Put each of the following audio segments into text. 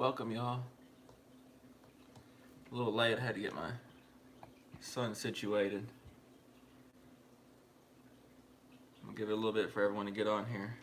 Welcome, y'all. A little late. I had to get my son situated. I'm gonna give it a little bit for everyone to get on here.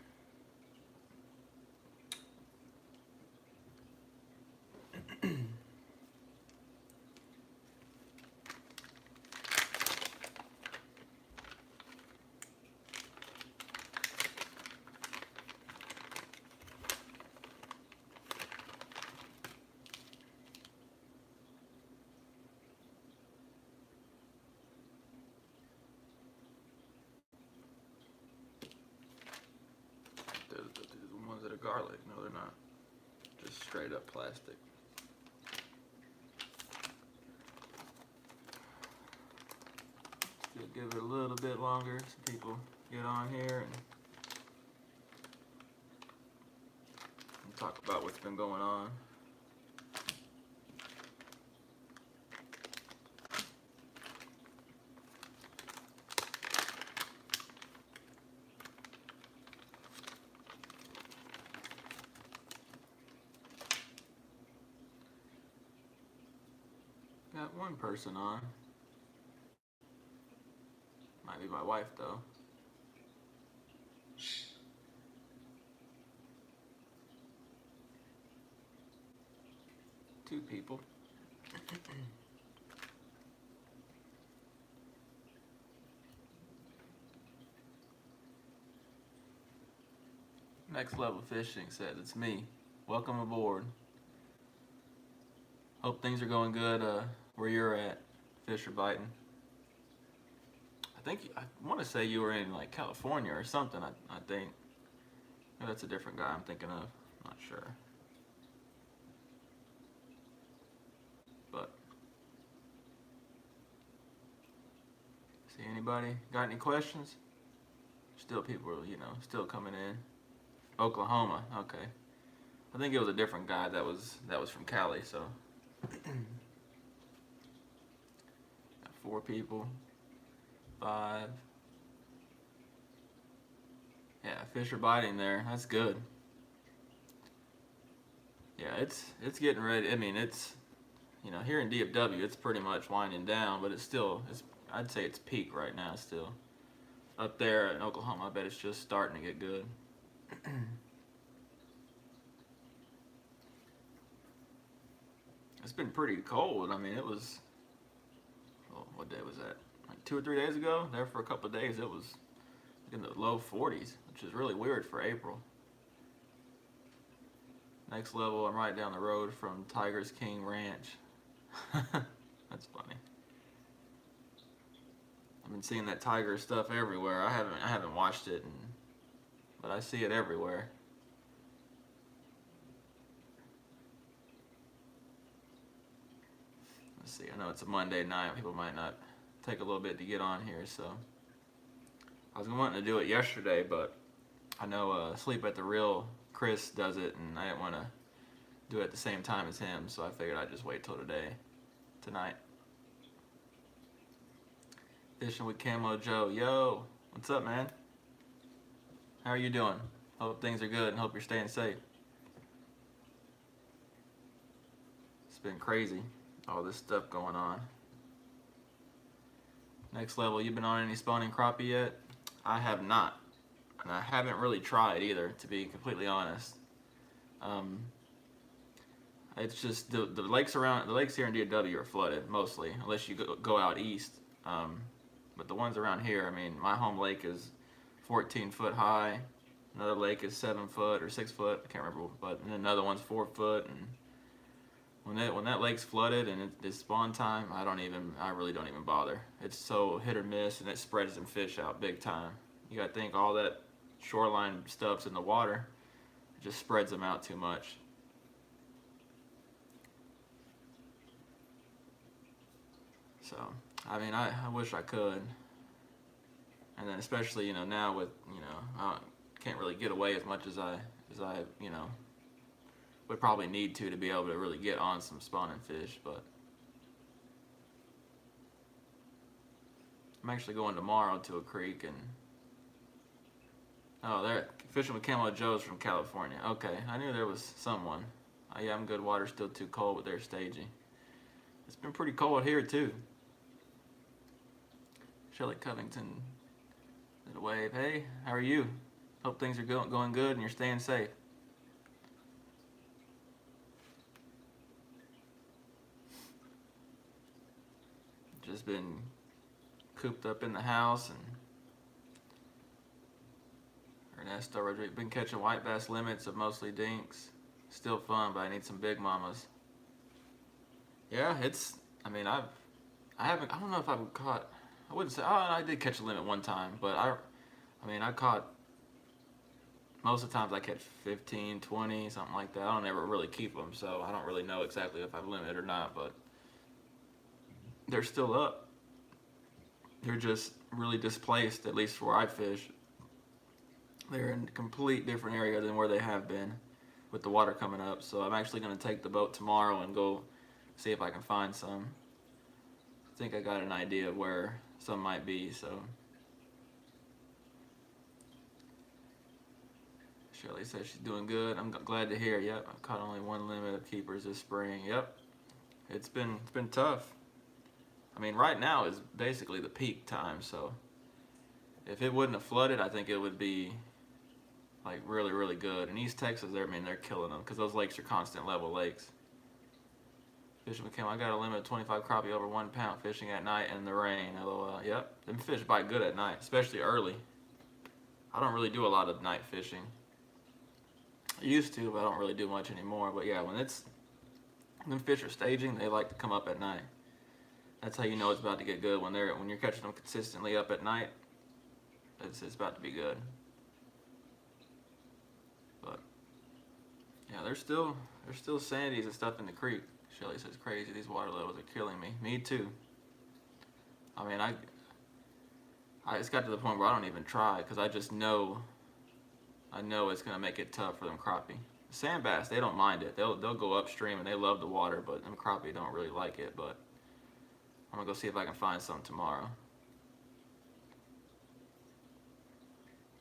The ones that are garlic, no, they're not. Just straight up plastic. Still give it a little bit longer so people get on here and talk about what's been going on. Got one person on. Might be my wife though. Two people. Next Level Fishing said, "It's me. Welcome aboard. Hope things are going good where you're at. Fish are biting." I want to say you were in like California or something. I think. Maybe that's a different guy I'm thinking of. Not sure. But see anybody? Got any questions? Still people are, still coming in. Oklahoma. Okay. I think it was a different guy that was from Cali. So. Got 4 people. 5. Yeah, fish are biting there. That's good. Yeah, it's getting ready. I mean, it's here in DFW, it's pretty much winding down, but I'd say it's peak right now still. Up there in Oklahoma, I bet it's just starting to get good. It's been pretty cold. I mean, it was, what day was that? Like 2 or 3 days ago? There for a couple of days, it was in the low 40s, which is really weird for April. Next Level, I'm right down the road from Tigers King Ranch. That's funny. I've been seeing that tiger stuff everywhere. I haven't watched it, but I see it everywhere. Let's see. I know it's a Monday night. People might not take a little bit to get on here, so I was wanting to do it yesterday, but I know Sleep at the Real Chris does it, and I didn't want to do it at the same time as him, so I figured I'd just wait till tonight. Fishing with Camo Joe. Yo, what's up, man? How are you doing? Hope things are good and hope you're staying safe. It's been crazy, all this stuff going on. Next Level, you been on any spawning crappie yet? I have not, and I haven't really tried either, to be completely honest. It's just the lakes here in DFW are flooded mostly, unless you go out east. But the ones around here, I mean, my home lake is 14 foot high. Another lake is 7 foot or 6 foot. I can't remember, but and another one's 4 foot. And when that lake's flooded and it's spawn time, I really don't even bother. It's so hit or miss, and it spreads them fish out big time. You gotta think all that shoreline stuff's in the water. It just spreads them out too much. So, I mean, I wish I could. And then especially, now with, I can't really get away as much as I would probably need to be able to really get on some spawning fish, but I'm actually going tomorrow to a creek and they're fishing with Camo Joe's from California. Okay, I knew there was someone. Oh, yeah, I'm good. Water's still too cold, but they're staging. It's been pretty cold here too. Shelly Covington did a wave. Hey, how are you? Hope things are going good and you're staying safe. Just been cooped up in the house, and Ernesto Rodriguez been catching white bass limits of mostly dinks. Still fun, but I need some big mamas. Yeah, it's. I mean, I haven't. I don't know if I've caught. I wouldn't say. Oh, I did catch a limit one time, but I mean, I caught. Most of the times I catch 15, 20, something like that. I don't ever really keep them, so I don't really know exactly if I've limited or not, but they're still up. They're just really displaced, at least where I fish. They're in a complete different area than where they have been with the water coming up. So I'm actually going to take the boat tomorrow and go see if I can find some. I think I got an idea of where some might be, so. Shirley says she's doing good. I'm glad to hear. Yep, I've caught only one limit of keepers this spring. Yep, it's been tough. I mean, right now is basically the peak time, so if it wouldn't have flooded, I think it would be like really, really good. In East Texas, I mean, they're killing them because those lakes are constant level lakes. Fishing Cam, I got a limit of 25 crappie over 1 pound fishing at night in the rain. LOL. Yep, them fish bite good at night, especially early. I don't really do a lot of night fishing. I used to, but I don't really do much anymore. But yeah, when them fish are staging, they like to come up at night. That's how you know it's about to get good when you're catching them consistently up at night. It's about to be good. But yeah, there's still sandies and stuff in the creek. Shelly says crazy. These water levels are killing me. Me too. I mean, I it's got to the point where I don't even try because I just know. I know it's gonna make it tough for them crappie. Sand bass, they don't mind it. They'll go upstream and they love the water, but them crappie don't really like it. But I'm gonna go see if I can find some tomorrow.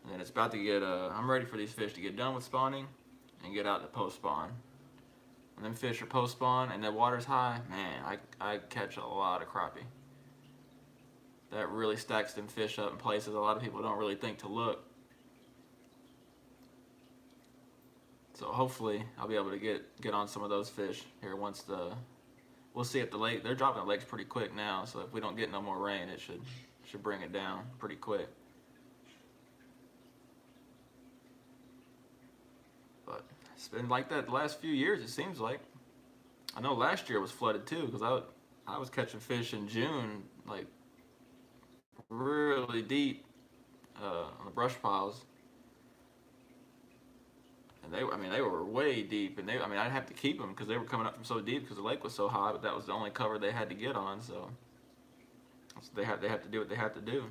And then it's about to get. I'm ready for these fish to get done with spawning and get out to post spawn. When them fish are post spawn and the water's high, man, I catch a lot of crappie. That really stacks them fish up in places a lot of people don't really think to look. So hopefully I'll be able to get on some of those fish here once we'll see if the lake, they're dropping the lakes pretty quick now, so if we don't get no more rain, it should bring it down pretty quick. But it's been like that the last few years, it seems like. I know last year was flooded too, because I was catching fish in June, like really deep on the brush piles. And they were way deep, and I'd have to keep them because they were coming up from so deep because the lake was so high. But that was the only cover they had to get on, so they have to do what they have to do.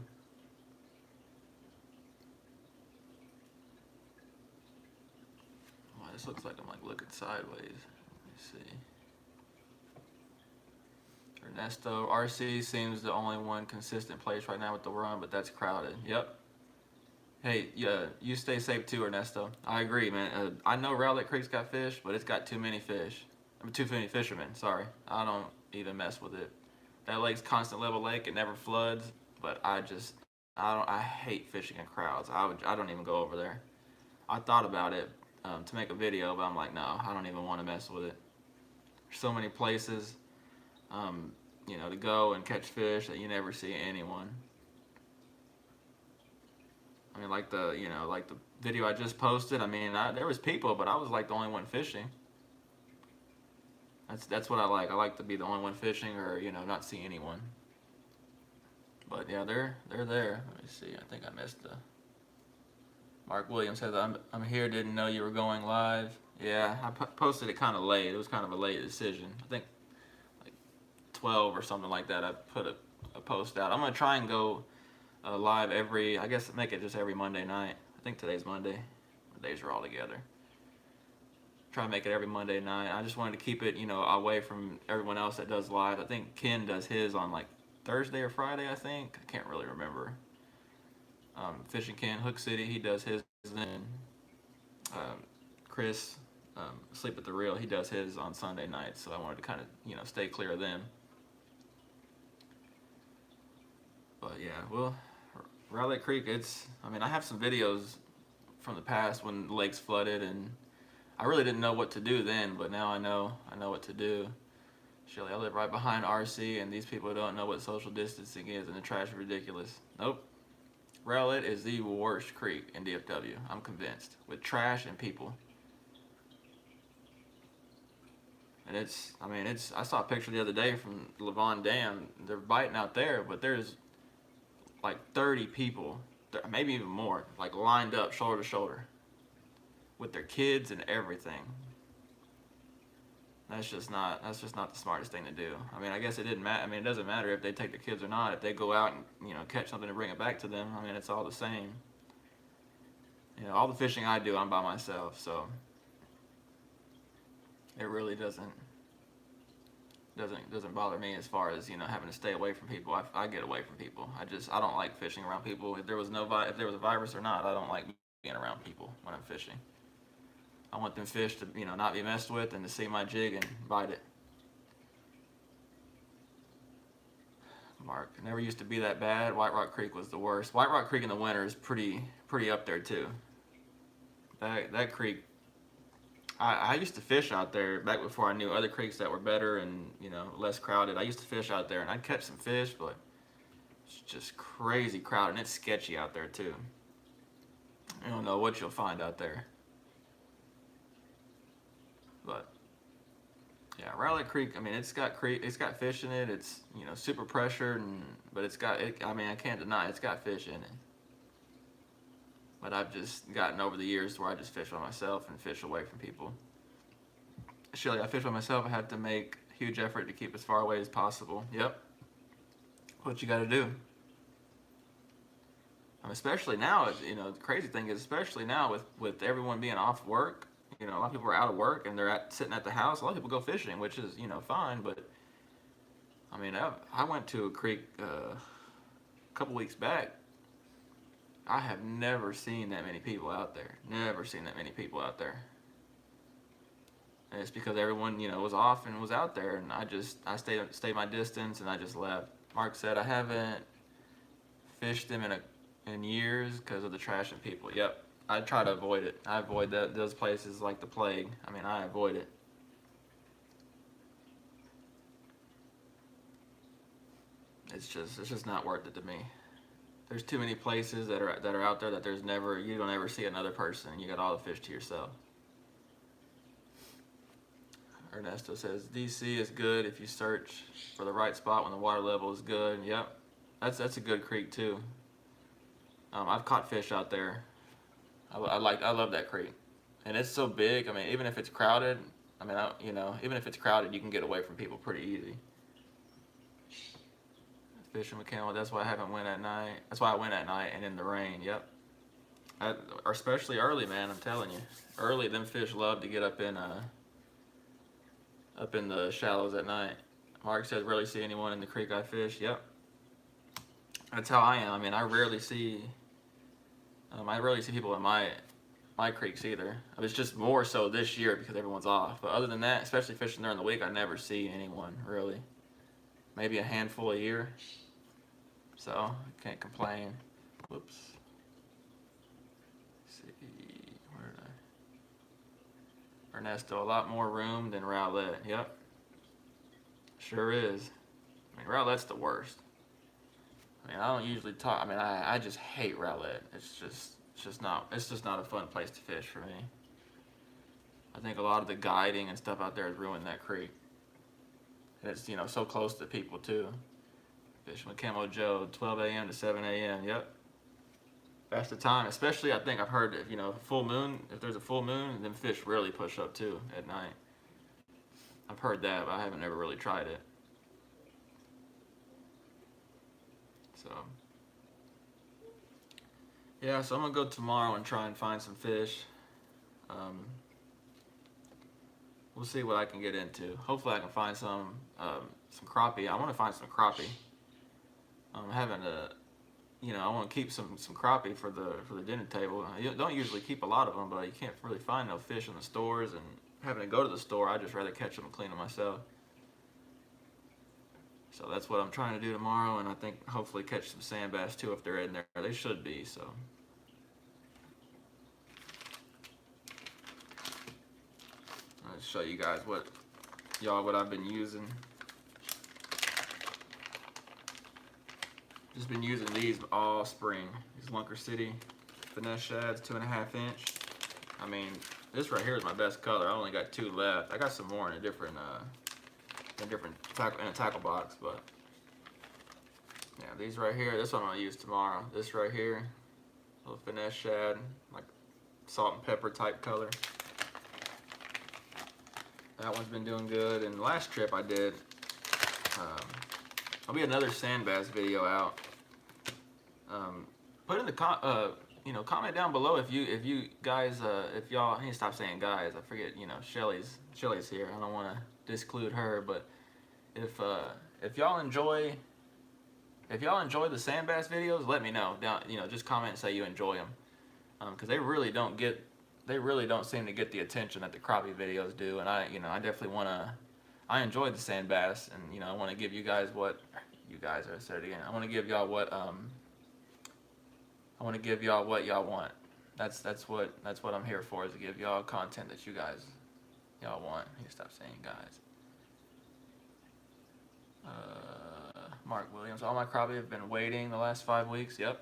Oh, this looks like I'm like looking sideways. Let me see. Ernesto RC seems the only one consistent place right now with the run, but that's crowded. Yep. Hey, yeah, you stay safe too, Ernesto. I agree, man. I know Rowlett Creek's got fish, but it's got too many fish. I mean, too many fishermen, sorry. I don't even mess with it. That lake's constant level lake, it never floods, but I hate fishing in crowds. I don't even go over there. I thought about it to make a video, but I'm like, no, I don't even want to mess with it. There's so many places, to go and catch fish that you never see anyone. I mean, like the video I just posted. I mean, there was people, but I was like the only one fishing. That's what I like. I like to be the only one fishing, or not see anyone. But yeah, they're there. Let me see. I think I missed the. Mark Williams says I'm here. Didn't know you were going live. Yeah, I posted it kind of late. It was kind of a late decision. I think like 12 or something like that. I put a post out. I'm gonna try and go live I guess make it just every Monday night. I think today's Monday. The days are all together. Try and make it every Monday night. I just wanted to keep it, away from everyone else that does live. I think Ken does his on like Thursday or Friday, I think. I can't really remember. Fishing Ken, Hook City, he does his then. Chris Sleep at the Reel. He does his on Sunday nights, so I wanted to kind of stay clear of them. But yeah, well, Rowlett Creek. I have some videos from the past when the lake's flooded, and I really didn't know what to do then, but now I know what to do. Shelly, I live right behind RC, and these people don't know what social distancing is, and the trash is ridiculous. Nope. Rowlett is the worst creek in DFW. I'm convinced, with trash and people. And I saw a picture the other day from Levon Dam. They're biting out there, but there's like 30 people, maybe even more, like lined up shoulder to shoulder with their kids and everything. That's just not the smartest thing to do. I guess it didn't matter. It doesn't matter if they take the kids or not. If they go out and catch something and bring it back to them, it's all the same. All the fishing I do, I'm by myself, so it really doesn't bother me as far as having to stay away from people. I get away from people. I don't like fishing around people. If there was a virus or not, I don't like being around people when I'm fishing. I want them fish to not be messed with and to see my jig and bite it. Mark, it never used to be that bad. White Rock Creek was the worst. White Rock Creek in the winter is pretty up there too. That creek, I used to fish out there back before I knew other creeks that were better and less crowded. I used to fish out there and I'd catch some fish, but it's just crazy crowded and it's sketchy out there too. You don't know what you'll find out there. But yeah, Rowlett Creek. It's got fish in it. It's super pressured, but I can't deny it's got fish in it. But I've just gotten over the years where I just fish by myself and fish away from people. Shelly, I fish by myself. I have to make a huge effort to keep as far away as possible. Yep. What you got to do. Especially now, the crazy thing is, especially now with everyone being off work. A lot of people are out of work and they're sitting at the house. A lot of people go fishing, which is, fine. But, I went to a creek a couple weeks back. I have never seen that many people out there. Never seen that many people out there. And it's because everyone, was off and was out there. And I stayed my distance and I just left. Mark said, I haven't fished them in years because of the trash and people. Yep. I try to avoid it. I avoid those places like the plague. I avoid it. It's just not worth it to me. There's too many places that are out there that you don't ever see another person. You got all the fish to yourself. Ernesto says DC is good if you search for the right spot when the water level is good. Yep, that's a good creek too. I've caught fish out there. I love that creek, and it's so big. Even if it's crowded, even if it's crowded, you can get away from people pretty easy. Fishing with Camel. That's why I haven't went at night. That's why I went at night and in the rain. Yep. Or especially early, man. I'm telling you, early them fish love to get up in the shallows at night. Mark says rarely see anyone in the creek I fish. Yep. That's how I am. I rarely see people in my creeks either. It's just more so this year because everyone's off. But other than that, especially fishing during the week, I never see anyone really. Maybe a handful a year. So I can't complain. Whoops. Let's see, where did I? Ernesto, a lot more room than Rowlett. Yep. Sure is. Rowlett's the worst. I don't usually talk. I just hate Rowlett. It's just not a fun place to fish for me. I think a lot of the guiding and stuff out there has ruined that creek. And it's so close to people too. Fishing with Camo Joe, 12 a.m. to 7 a.m. Yep. That's the time. Especially, I think I've heard if full moon. If there's a full moon, then fish really push up too at night. I've heard that, but I haven't ever really tried it. So yeah, so I'm gonna go tomorrow and try and find some fish. We'll see what I can get into. Hopefully I can find some crappie. I want to find some crappie. I'm having I want to keep some crappie for the dinner table. You don't usually keep a lot of them, but you can't really find no fish in the stores, and having to go to the store. I'd just rather catch them and clean them myself. So that's what I'm trying to do tomorrow, and I think hopefully catch some sand bass too if they're in there. They should be, so. I'll show you guys what I've been using. Just been using these all spring. These Lunker City finesse shads, 2.5 inch. I mean, this right here is my best color. I only got 2 left. I got some more in a different tackle box, but yeah, these right here. This one I'm gonna use tomorrow. This right here, little finesse shad, like salt and pepper type color. That one's been doing good. And the last trip I did, there'll be another sand bass video out. Put in the comment down below if you guys, if y'all, I need to stop saying guys. I forget, Shelly's here. I don't want to disclude her, but if y'all enjoy the sand bass videos, let me know. Down, just comment and say you enjoy them, because they really don't seem to get the attention that the crappie videos do. And I definitely want to. I enjoy the sand bass, and I want to give you guys what you guys. I said it again. I want to give y'all what y'all want. That's what I'm here for, is to give y'all content that y'all want. You stop saying guys. Mark Williams. All my crappie have been waiting the last 5 weeks. Yep.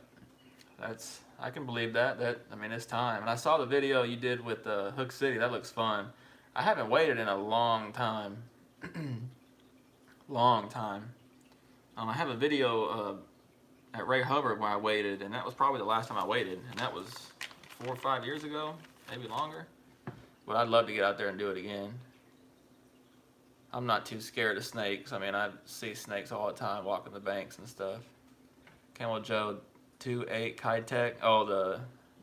I can believe that. I mean, it's time. And I saw the video you did with Hook City. That looks fun. I haven't waited in a long time. Long time. I have a video at Ray Hubbard where I waited, and that was probably the last time I waited, and that was 4 or 5 years ago, maybe longer. But I'd love to get out there and do it again. I'm not too scared of snakes. I mean, I see snakes all the time walking the banks and stuff. Camel Joe 2.8 Kitech. Oh,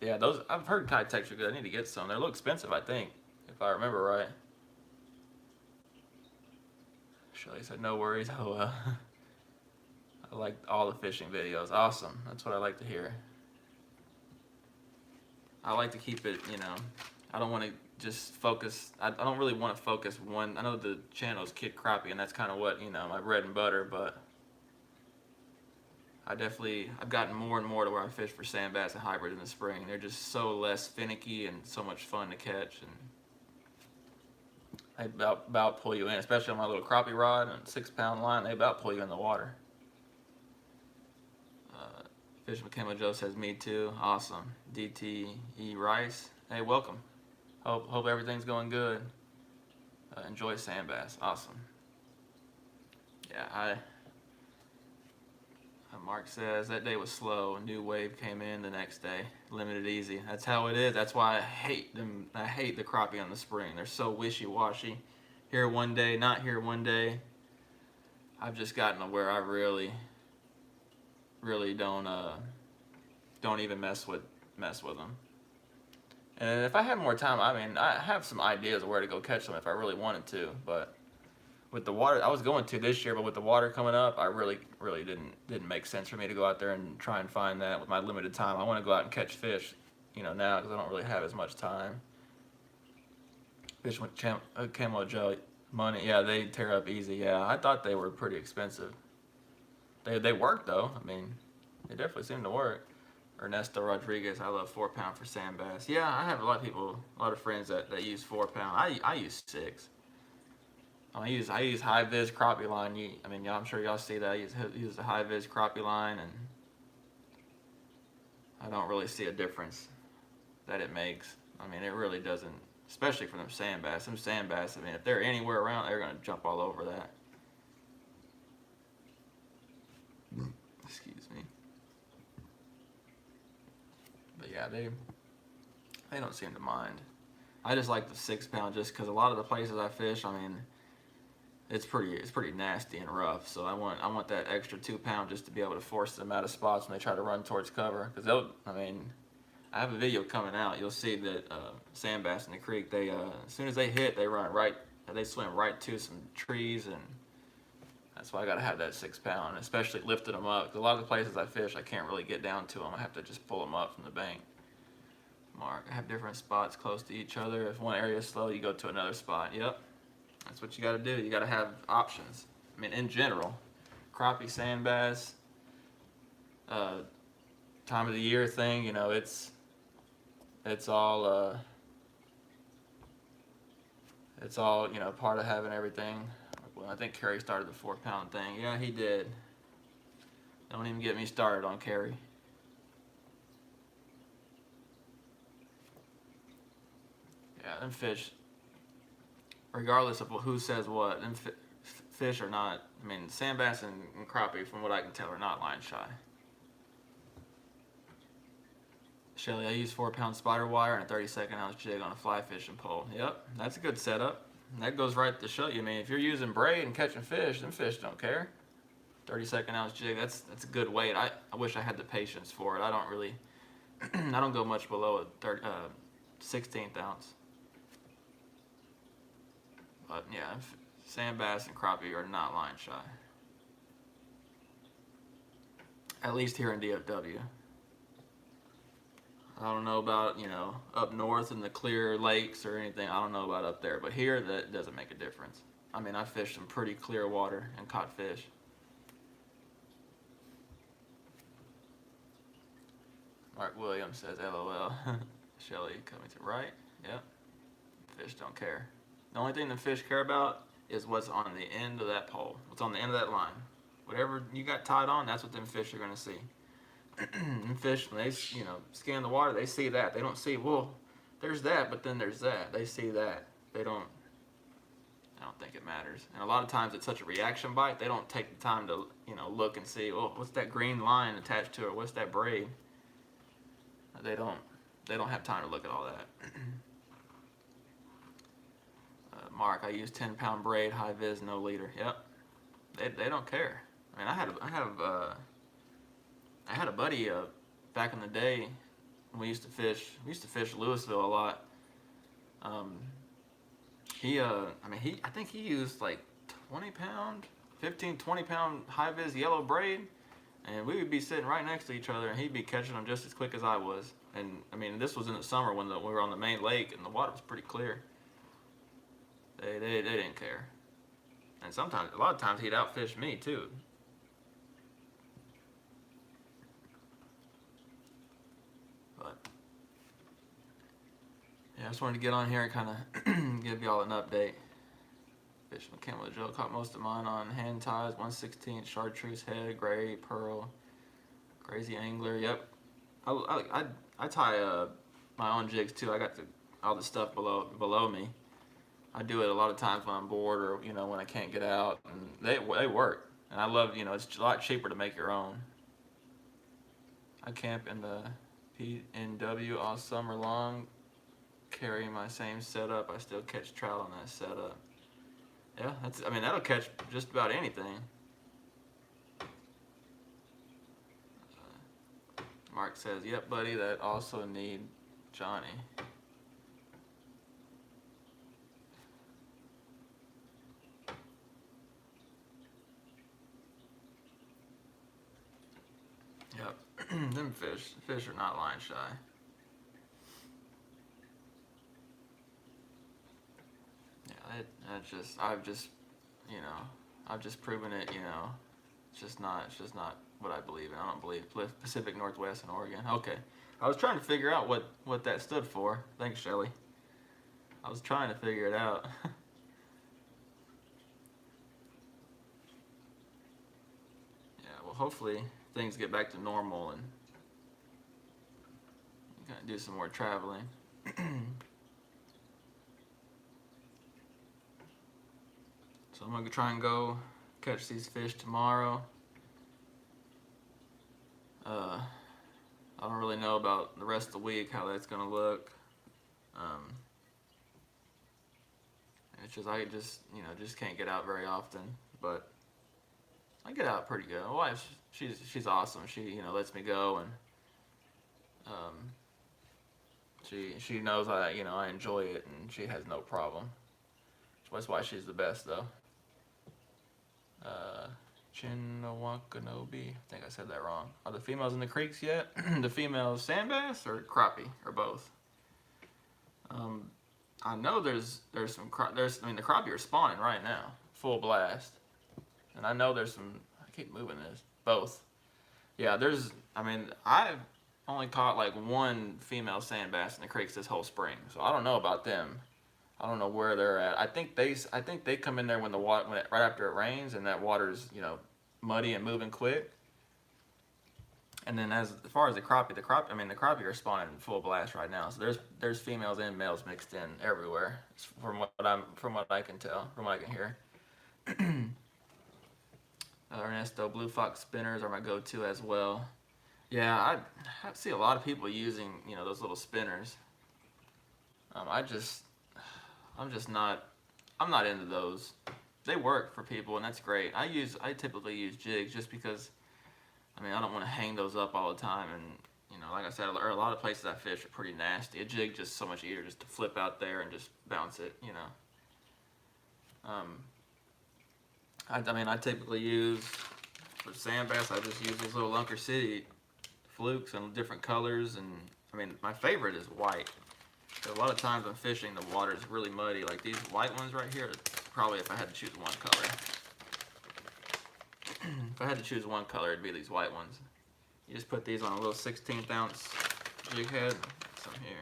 those, I've heard Kitechs are good. I need to get some. They're a little expensive, I think, if I remember right. Shelly said no worries. Oh, I like all the fishing videos. Awesome. That's what I like to hear. I like to keep it, I don't want to just focus. I don't really want to focus one. I know the channel is Kid Crappie, and that's kind of what, my bread and butter, but I've gotten more and more to where I fish for sand bass and hybrids in the spring. They're just so less finicky and so much fun to catch, and they about pull you in, especially on my little crappie rod and 6-pound line. They about pull you in the water. Fish McKenna Joe says me too. Awesome. DTE Rice. Hey, welcome. Hope everything's going good. Enjoy sand bass. Awesome. Yeah, Mark says that day was slow. A new wave came in the next day. Limited easy. That's how it is. That's why I hate them. I hate the crappie in the spring. They're so wishy-washy. Here one day, not here one day. I've just gotten to where I really don't even mess with them. And if I had more time, I mean, I have some ideas of where to go catch them if I really wanted to, but with the water, I was going to this year, but with the water coming up, I really didn't make sense for me to go out there and try and find that with my limited time. I want to go out and catch fish, now, because I don't really have as much time. Fish with Camo Joe money, yeah, they tear up easy. Yeah, I thought they were pretty expensive. They work though. I mean, they definitely seem to work. Ernesto Rodriguez, I love 4-pound for sand bass. Yeah, I have a lot of friends that use 4-pound. I use 6. I use high vis crappie line. I'm sure y'all see that. I use the high vis crappie line, and I don't really see a difference that it makes. I mean, it really doesn't, especially for them sand bass. Them sand bass, I mean, if they're anywhere around, they're gonna jump all over that. Excuse me. But yeah, they don't seem to mind. I just like the 6-pound just because a lot of the places I fish, I mean, it's pretty nasty and rough. So I want that extra 2-pound just to be able to force them out of spots when they try to run towards cover. Because I have a video coming out. You'll see that sand bass in the creek, they as soon as they hit, they swim right to some trees, and that's why I gotta have that 6-pound, especially lifting them up. 'Cause a lot of the places I fish, I can't really get down to them. I have to just pull them up from the bank. Mark, have different spots close to each other. If one area is slow, you go to another spot. Yep, that's what you got to do. You got to have options. I mean, in general, crappie, sand bass, time of the year thing. You know, it's all you know, part of having everything. Well, I think Kerry started the 4-pound thing. Yeah, he did. Don't even get me started on Kerry. Yeah, them fish, regardless of who says what, them fish are not, I mean, sand bass and crappie, from what I can tell, are not line shy. Shelly, I use 4-pound spider wire and a 32nd ounce jig on a fly fishing pole. Yep, that's a good setup. And that goes right to show you. I mean, if you're using braid and catching fish, them fish don't care. 32nd ounce jig, that's a good weight. I wish I had the patience for it. I don't really, I don't go much below a 16th ounce. But yeah, sand bass and crappie are not line shy. At least here in DFW. I don't know about, you know, up north in the clear lakes or anything. I don't know about up there, but here that doesn't make a difference. I mean, I fished some pretty clear water and caught fish. Mark Williams says, LOL. Shelly coming to right. Yep. Fish don't care. The only thing the fish care about is what's on the end of that pole. What's on the end of that line. Whatever you got tied on, that's what them fish are going to see. And fish, when they, you know, scan the water, they see that. They don't see, well, there's that, but then there's that. They see that. I don't think it matters. And a lot of times it's such a reaction bite, they don't take the time to, you know, look and see, well, what's that green line attached to it? What's that braid? They don't have time to look at all that. Mark, I use 10-pound braid, high vis, no leader. Yep. They don't care. I mean, I had a buddy back in the day when we used to fish Louisville a lot. I think he used like 20-pound, 15, 20-pound high vis yellow braid, and we would be sitting right next to each other, and he'd be catching them just as quick as I was. And I mean, this was in the summer when we were on the main lake, and the water was pretty clear. They didn't care, and a lot of times he'd outfish me too. But yeah, I just wanted to get on here and kind of give y'all an update. Fishing with Camel Joe, caught most of mine on hand ties, 1/16 chartreuse head, gray, pearl, crazy angler. Yep, I tie my own jigs too. I got all the stuff below me. I do it a lot of times when I'm bored or, you know, when I can't get out, and they work. And I love, you know, it's a lot cheaper to make your own. I camp in the PNW all summer long, carrying my same setup. I still catch trout on that setup. Yeah, I mean, that'll catch just about anything. Mark says, yep, buddy, that also need Johnny. Yep, them fish are not line shy. Yeah, I've just proven it, you know. It's just not what I believe in. I don't believe Pacific Northwest and Oregon. Okay, I was trying to figure out what that stood for. Thanks, Shelly. I was trying to figure it out. Yeah, well, hopefully things get back to normal and you can do some more traveling. So I'm gonna try and go catch these fish tomorrow. I don't really know about the rest of the week, how that's gonna look. It's just I just can't get out very often, but I get out pretty good. My wife, she's awesome. She, you know, lets me go, and she knows I enjoy it, and she has no problem. That's why she's the best, though. Chinnawakanobi. I think I said that wrong. Are the females in the creeks yet? The females sand bass or crappie or both? Um, I know there's some there's I mean the crappie are spawning right now, full blast, and I know there's some. I keep moving this both. Yeah, there's. I mean I've only caught like one female sand bass in the creeks this whole spring, so I don't know about them. I don't know where they're at. I think they come in there when the water right after it rains and that water's muddy and moving quick. And then as far as the crappie, I mean the crappie are spawning in full blast right now. So there's females and males mixed in everywhere. From what I can tell, from what I can hear. Ernesto Blue Fox spinners are my go-to as well. Yeah, I see a lot of people using those little spinners. I just I'm just not I'm not into those. They work for people and that's great. I typically use jigs just because I mean I don't want to hang those up all the time and like I said, a lot of places I fish are pretty nasty. A jig just so much easier just to flip out there and just bounce it. I mean I typically use for sand bass I just use these little Lunker City flukes in different colors and I mean my favorite is white. A lot of times I'm fishing, the water is really muddy. Like these white ones right here, probably if I had to choose one color. If I had to choose one color, it'd be these white ones. You just put these on a little 16th ounce jig head. Some here.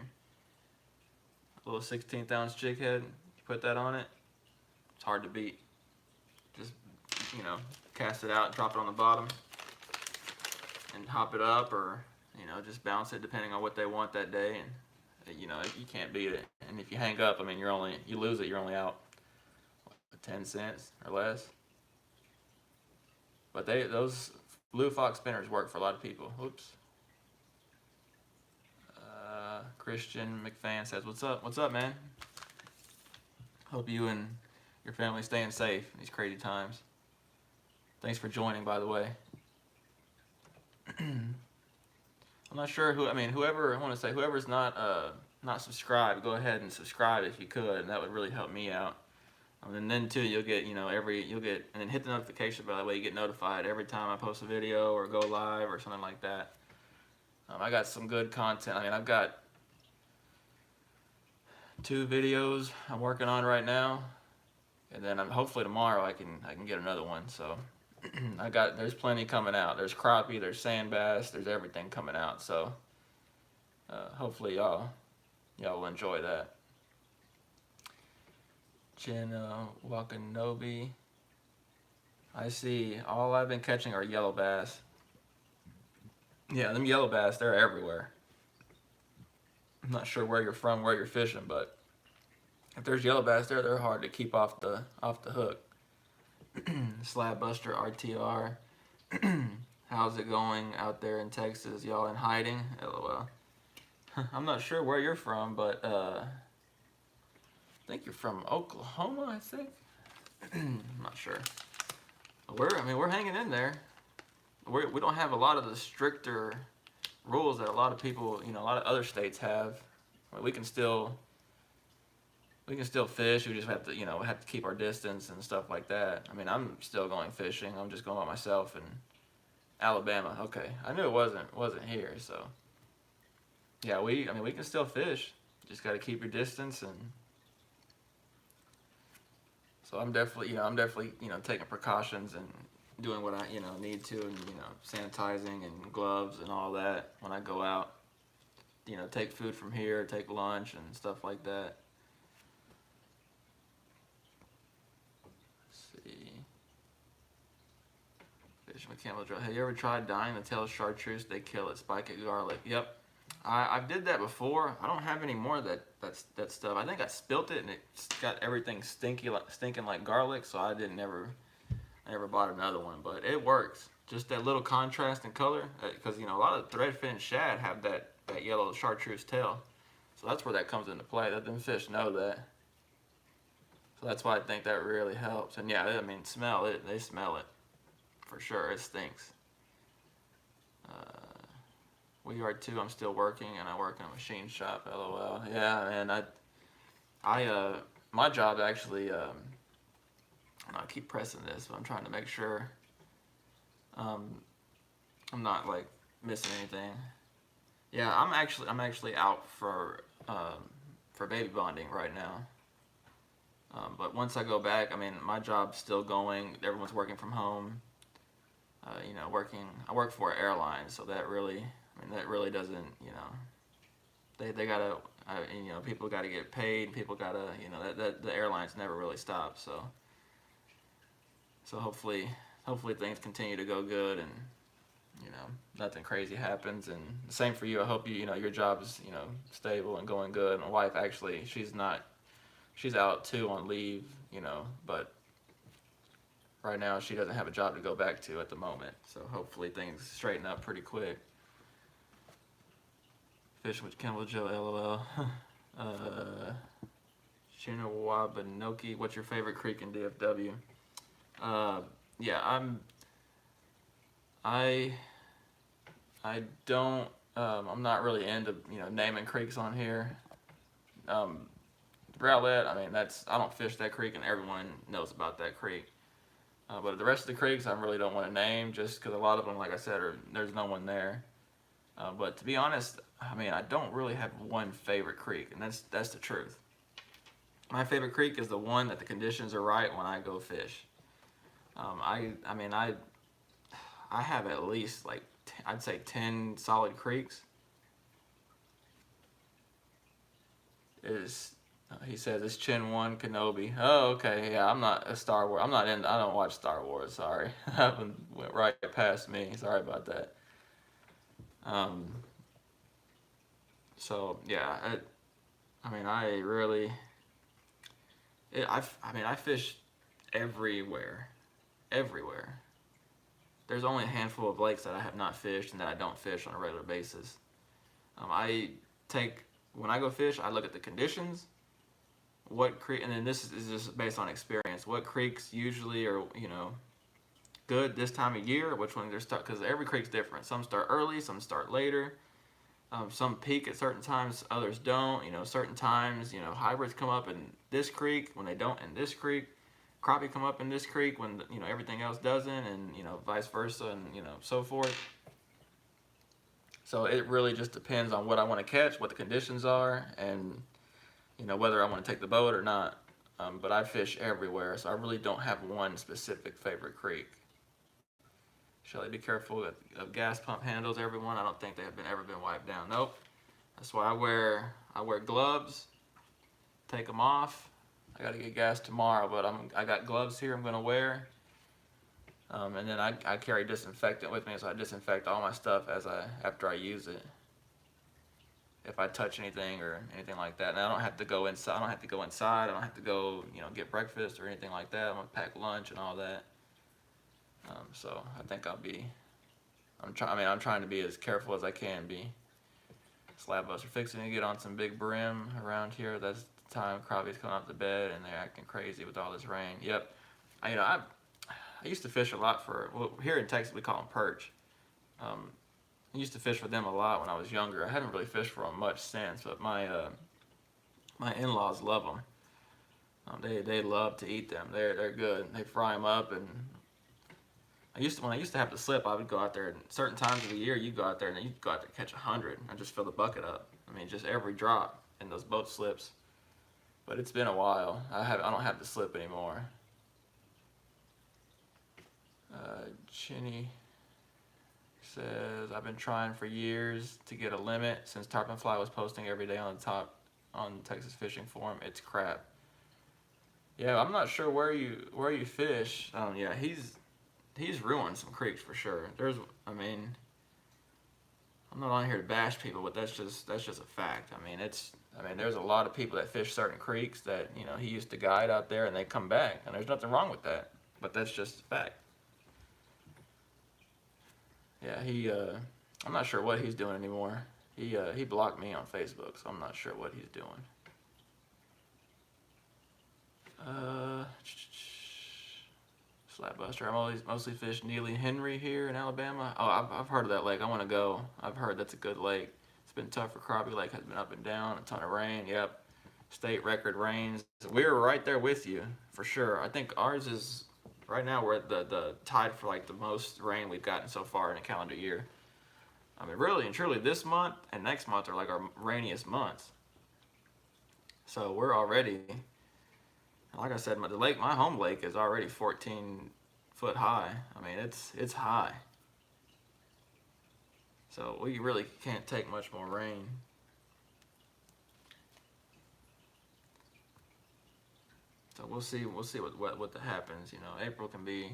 A little 16th ounce jig head. You put that on it, it's hard to beat. Just, cast it out, drop it on the bottom, and hop it up or, just bounce it depending on what they want that day. And you can't beat it. And if you hang up, I mean, you lose it, you're only out 10 cents or less. But those Blue Fox spinners work for a lot of people. Oops. Christian McFan says, "What's up? What's up, man? Hope you and your family staying safe in these crazy times. Thanks for joining, by the way." I'm not sure whoever's not subscribed, go ahead and subscribe if you could, and that would really help me out. And then too, you'll get, and then hit the notification bell, that way you get notified every time I post a video or go live or something like that. I got some good content. I mean, I've got 2 videos I'm working on right now, and then hopefully tomorrow I can get another one. So there's plenty coming out. There's crappie, there's sand bass, there's everything coming out. So hopefully y'all will enjoy that. Jen Wakanobi. I see. All I've been catching are yellow bass. Yeah, them yellow bass, they're everywhere. I'm not sure where you're from, where you're fishing, but if there's yellow bass there, they're hard to keep off the hook. Slab Buster RTR. How's it going out there in Texas? Y'all in hiding? LOL. I'm not sure where you're from, but I think you're from Oklahoma, I think. I'm not sure. We're hanging in there. We don't have a lot of the stricter rules that a lot of people, a lot of other states have. We can still fish. We just have to, have to keep our distance and stuff like that. I mean, I'm still going fishing. I'm just going by myself in Alabama. Okay, I knew it wasn't here. So yeah, we can still fish. Just got to keep your distance. And so I'm definitely taking precautions and doing what I need to, and sanitizing and gloves and all that when I go out. Take food from here, take lunch and stuff like that. Let's see. Fish McCampbell drill. Have you ever tried dyeing the tail chartreuse? They kill it. Spike it garlic. Yep. I did that before. I don't have any more of that stuff. I think I spilt it and it's got everything stinking like garlic, so I never bought another one, but it works. Just that little contrast in color, because a lot of threadfin shad have that yellow chartreuse tail, so that's where that comes into play. That them fish know that, so that's why I think that really helps. And yeah, I mean, smell it. They smell it for sure. It stinks. We are too. I'm still working, and I work in a machine shop. LOL. Yeah, and my job actually. And I'll keep pressing this, but I'm trying to make sure I'm not like missing anything. Yeah, I'm actually out for for baby bonding right now. But once I go back, I mean, my job's still going. Everyone's working from home. You know, I work for an airline, so that really, I mean, that really doesn't, you know, they gotta, you know, people gotta get paid. People gotta, you know, that the airlines never really stop. So hopefully things continue to go good, and you know, nothing crazy happens. And the same for you. I hope you know, your job is, you know, stable and going good. My wife, actually, she's out too on leave, you know, but right now she doesn't have a job to go back to at the moment. So hopefully things straighten up pretty quick. Fishing with Kimball Joe, LOL. Shinawabanoki, what's your favorite creek in DFW? Yeah, I'm not really into, you know, naming creeks on here. Browlette, I mean, I don't fish that creek, and everyone knows about that creek. But the rest of the creeks I really don't want to name, just because a lot of them, like I said, there's no one there. But to be honest, I mean, I don't really have one favorite creek, and that's the truth. My favorite creek is the one that the conditions are right when I go fish. I mean, I have at least, like, I'd say 10 solid creeks. He says it's Chin One Kenobi. Oh, okay, yeah, I'm not a Star Wars. I don't watch Star Wars. Sorry, that one went right past me. Sorry about that. So yeah, I mean, I fish everywhere. There's only a handful of lakes that I have not fished and that I don't fish on a regular basis. When I go fish, I look at the conditions, what creek, and then this is just based on experience. What creeks usually are, you know, good this time of year? Which one they're stuck? Because every creek's different. Some start early, some start later. Some peak at certain times, others don't. You know, certain times, you know, hybrids come up in this creek when they don't in this creek. Crappie come up in this creek when, you know, everything else doesn't, and, you know, vice versa, and, you know, so forth. So it really just depends on what I want to catch, what the conditions are, and, you know, whether I want to take the boat or not. But I fish everywhere, so I really don't have one specific favorite creek. Shelly, be careful of gas pump handles, everyone. I don't think they have ever been wiped down. Nope. That's why I wear gloves. Take them off. I got to get gas tomorrow, but I got gloves here I'm going to wear. And then I carry disinfectant with me, so I disinfect all my stuff after I use it. If I touch anything or anything like that, and I don't have to go inside. I don't have to go, you know, get breakfast or anything like that. I'm gonna pack lunch and all that. So I think I'm trying to be as careful as I can be. Slab buster fixing to get on some big brim around here. That's the time crappie's coming off the bed and they're acting crazy with all this rain. Yep. I used to fish a lot here in Texas we call them perch. I used to fish for them a lot when I was younger. I haven't really fished for them much since, but my in-laws love them. They love to eat them. They're good. They fry them up, and when I used to have the slip, I would go out there, and certain times of the year you go out there and you go out there and catch 100 and just fill the bucket up. I mean, just every drop in those boat slips. But it's been a while. I don't have the slip anymore. Chinny says, I've been trying for years to get a limit since Tarpon Fly was posting every day on Texas Fishing Forum. It's crap. Yeah, I'm not sure where you fish. Yeah, he's ruined some creeks for sure. I'm not on here to bash people, but that's just a fact. There's a lot of people that fish certain creeks that, you know, he used to guide out there and they come back, and there's nothing wrong with that. But that's just a fact. Yeah, I'm not sure what he's doing anymore. He blocked me on Facebook, so I'm not sure what he's doing. Slapbuster. I'm mostly fish Neely Henry here in Alabama. Oh, I've heard of that lake. I want to go. I've heard that's a good lake. It's been tough for crappie. Lake has been up and down. A ton of rain. Yep. State record rains. We're right there with you for sure. I think ours is right now. We're at the tied for like the most rain we've gotten so far in a calendar year. I mean, really and truly, this month and next month are like our rainiest months. So we're already, like I said, my home lake is already 14 foot high. I mean, it's high. So we really can't take much more rain. So we'll see what happens. You know, April can be,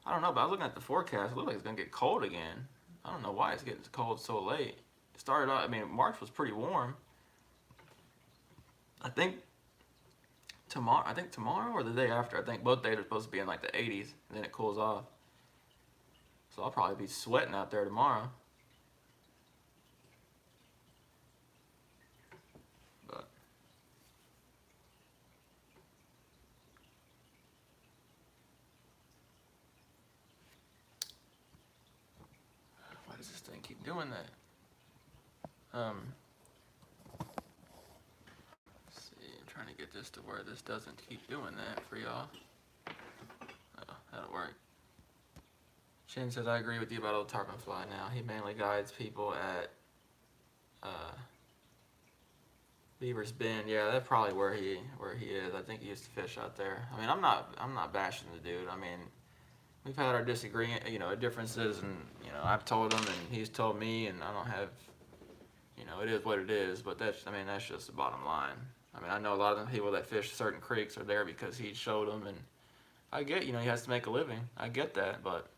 I don't know, but I was looking at the forecast. It looks like it's gonna get cold again. I don't know why it's getting cold so late. It started out. I mean, March was pretty warm. I think tomorrow or the day after. I think both days are supposed to be in like the 80s, and then it cools off. So I'll probably be sweating out there tomorrow. But why does this thing keep doing that? Let's see, I'm trying to get this to where this doesn't keep doing that for y'all. Oh, that'll work. Shin says, I agree with you about old tarpon fly now. He mainly guides people at Beaver's Bend. Yeah, that's probably where he is. I think he used to fish out there. I mean, I'm not bashing the dude. I mean, we've had our disagreement, differences, and I've told him and he's told me, and I don't have, it is what it is. But that's just the bottom line. I mean, I know a lot of the people that fish certain creeks are there because he showed them, and I get, he has to make a living. I get that, but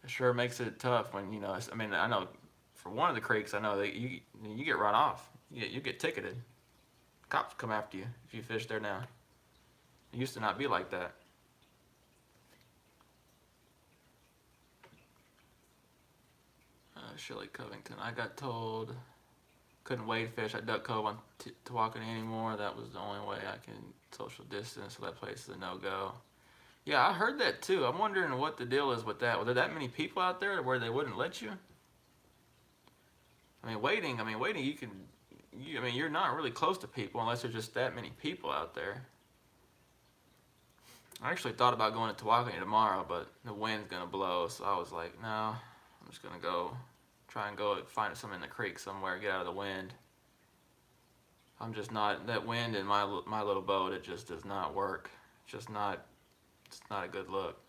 it sure makes it tough when, I mean, I know for one of the creeks, I know that you get run off. You get ticketed. Cops come after you if you fish there now. It used to not be like that. Shirley Covington, I got told couldn't wade fish at Duck Cove on Tawakoni anymore. That was the only way I can social distance, so that place is a no-go. Yeah, I heard that too. I'm wondering what the deal is with that. Were there that many people out there where they wouldn't let you? I mean, wading, you can, you're not really close to people unless there's just that many people out there. I actually thought about going to Tawakoni tomorrow, but the wind's gonna blow, so I was like, no, I'm just gonna try and go find some in the creek somewhere, get out of the wind. I'm just not, that wind in my little boat, it just does not work. It's not a good look.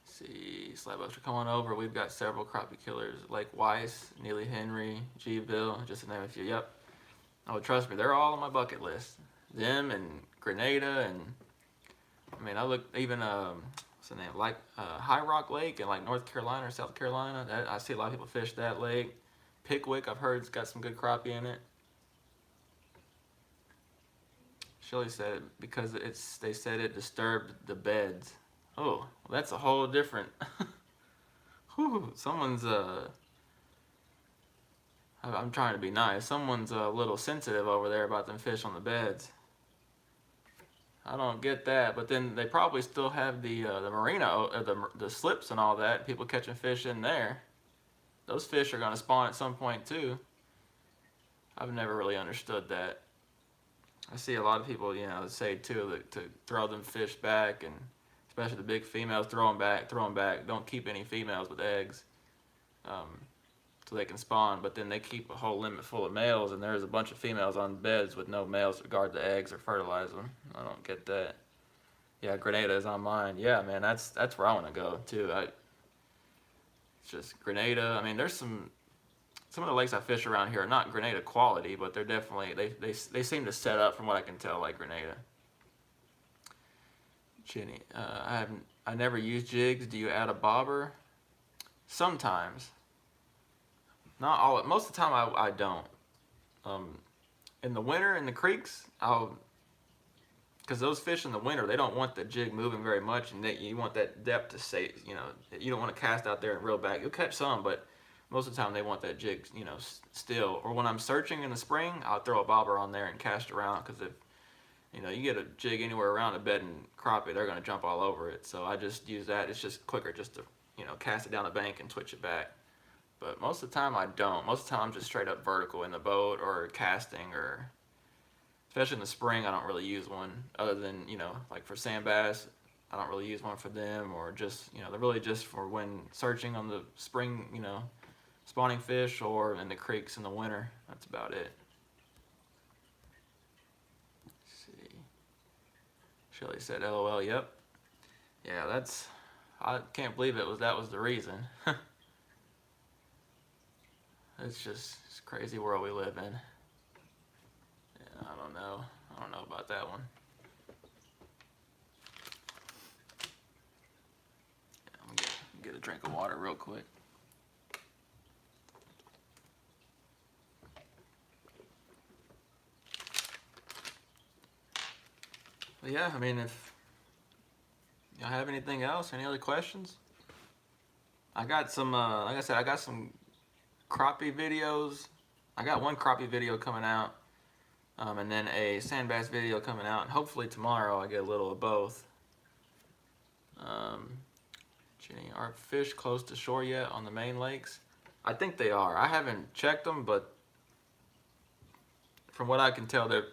Let's see, Slabbuster, come on over. We've got several crappie killers. Lake Weiss, Neely Henry, G. Bill, just to name a few. Yep. Oh, trust me, they're all on my bucket list. Them and Grenada, and I look even what's the name? Like High Rock Lake in like North Carolina or South Carolina. I see a lot of people fish that lake. Pickwick, I've heard it's got some good crappie in it. Shelley said because they said it disturbed the beds. Oh, well, that's a whole different. Whew, someone's I'm trying to be nice. Someone's a little sensitive over there about them fish on the beds. I don't get that, but then they probably still have the marina, the slips and all that. People catching fish in there. Those fish are gonna spawn at some point too. I've never really understood that. I see a lot of people, say too that to throw them fish back, and especially the big females, throw them back. Don't keep any females with eggs, so they can spawn. But then they keep a whole limit full of males, and there's a bunch of females on beds with no males to guard the eggs or fertilize them. I don't get that. Yeah, Grenada is on mine. Yeah, man, that's where I want to go too. It's just Grenada. I mean, there's some of the lakes I fish around here are not Grenada quality, but they're definitely they seem to set up from what I can tell like Grenada. Jenny, I never use jigs. Do you add a bobber? Sometimes. Not all. Most of the time I don't. In the winter in the creeks, because those fish in the winter, they don't want the jig moving very much, and you want that depth to stay. You don't want to cast out there and reel back. You'll catch some, but most of the time they want that jig, still. Or when I'm searching in the spring, I'll throw a bobber on there and cast around, because if you get a jig anywhere around a bed and crappie, they're going to jump all over it. So I just use that. It's just quicker just to, cast it down the bank and twitch it back. But most of the time I don't. Most of the time I'm just straight up vertical in the boat or casting, or especially in the spring I don't really use one other than, like for sand bass, I don't really use one for them, or just, they're really just for when searching on the spring, spawning fish, or in the creeks in the winter. That's about it. Shelly said, LOL, yep. Yeah, I can't believe that was the reason. It's crazy world we live in. Yeah, I don't know about that one. Yeah, I'm gonna get a drink of water real quick. But yeah, I mean, if y'all have anything else, any other questions? I got some, like I said, I got some crappie videos. I got one crappie video coming out, and then a sand bass video coming out, and hopefully tomorrow I get a little of both. Jenny, are fish close to shore yet on the main lakes? I think they are. I haven't checked them, but from what I can tell, they're,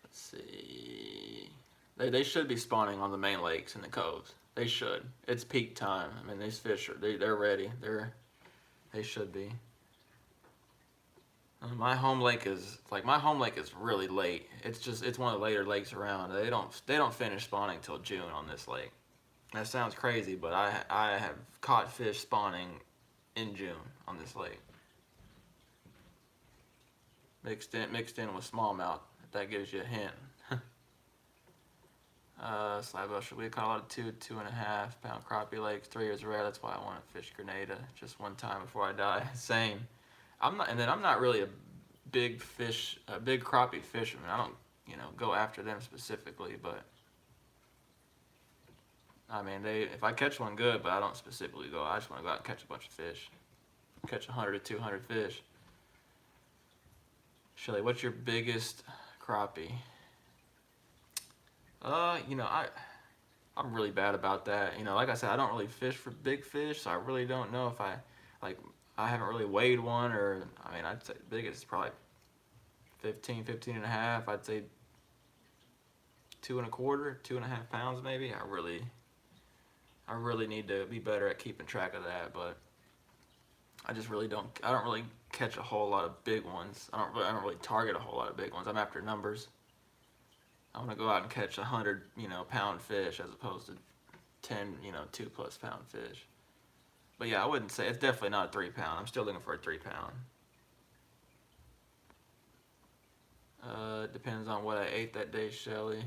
let's see, they should be spawning on the main lakes and the coves. They should. It's peak time. I mean, these fish they're ready. They should be. My home lake is really late. It's one of the later lakes around. They don't finish spawning till June on this lake. That sounds crazy, but I have caught fish spawning in June on this lake. Mixed in with smallmouth, if that gives you a hint. Slabbuster, we caught a lot of 2.5 pound crappie lakes. 3 years rare. That's why I want to fish Grenada just one time before I die. Same. I'm not really a big crappie fisherman. I don't, go after them specifically, but I mean, if I catch one, good, but I don't specifically go. I just want to go out and catch a bunch of fish. Catch 100 to 200 fish. Shelly, what's your biggest crappie? I'm really bad about that. Like I said, I don't really fish for big fish, so I really don't know if I haven't really weighed one, or, I mean, I'd say the biggest is probably 15 and a half. I'd say 2.25 pounds maybe. I really need to be better at keeping track of that, but I don't really catch a whole lot of big ones. I don't really target a whole lot of big ones. I'm after numbers. I want to go out and catch 100, pound fish as opposed to 10, 2+ pound fish. But yeah, I wouldn't say, it's definitely not a 3 pound. I'm still looking for a 3 pound. Depends on what I ate that day, Shelly.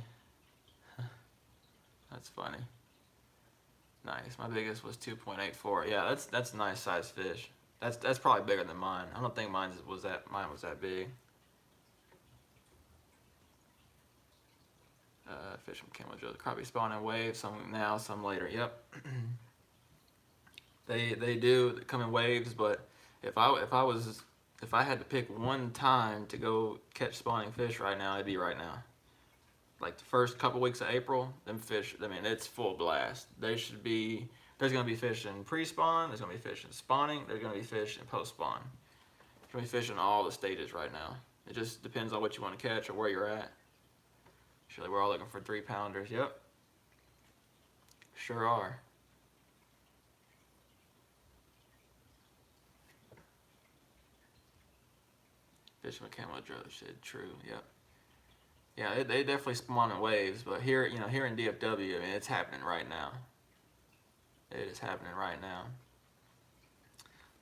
That's funny. Nice. My biggest was 2.84. Yeah, that's a nice size fish. That's probably bigger than mine. I don't think mine was that big. Fish from Camel Joe. The crappie spawn in waves, some now, some later. Yep. They do come in waves, but if I had to pick one time to go catch spawning fish right now, it'd be right now. Like the first couple weeks of April, them fish, I mean, it's full blast. There's gonna be fish in pre-spawn, there's gonna be fish in spawning, there's gonna be fish in post-spawn. There's gonna be fish in all the stages right now. It just depends on what you want to catch or where you're at. Surely we're all looking for 3 pounders. Yep. Sure are. Fishing with Camel Joe shit. True. Yep. Yeah, they definitely spawn in waves, but here in DFW, I mean, it's happening right now. It is happening right now.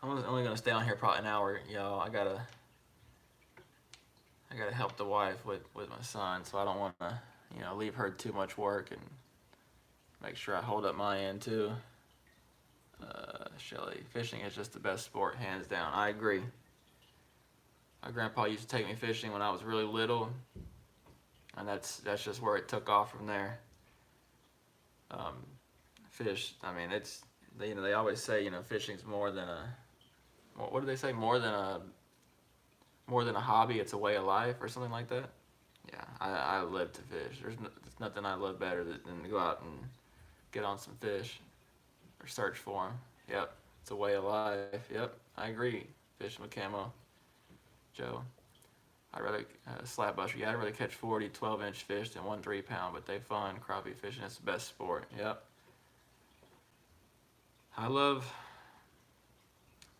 I'm only gonna stay on here probably an hour, y'all. I gotta help the wife with my son, so I don't want to, leave her too much work, and make sure I hold up my end too. Shelly, fishing is just the best sport, hands down. I agree. My grandpa used to take me fishing when I was really little, and that's just where it took off from there. Fish, I mean, they always say, fishing's more than a, what do they say, more than a hobby, it's a way of life, or something like that. Yeah, I live to fish. There's nothing I love better than to go out and get on some fish or search for them. Yep, it's a way of life. Yep, I agree. Fishing with Camo Joe. I'd rather slapbuster. Yeah, I'd rather catch 40 12-inch fish than 1 3 pound, but they fun. Crappie fishing is the best sport. Yep.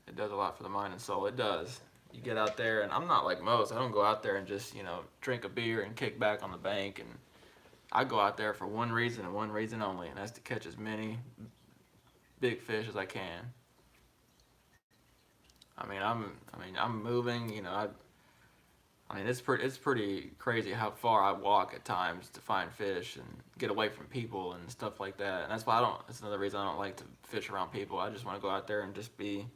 It does a lot for the mind and soul. It does. you get out there, and I'm not like most. I don't go out there and just, you know, drink a beer and kick back on the bank. And I go out there for one reason and one reason only, and that's to catch as many big fish as I can. I'm moving. You know, I mean, it's pretty crazy how far I walk at times to find fish and get away from people and stuff like that. And that's why I don't. That's another reason I don't like to fish around people. I just want to go out there and just be,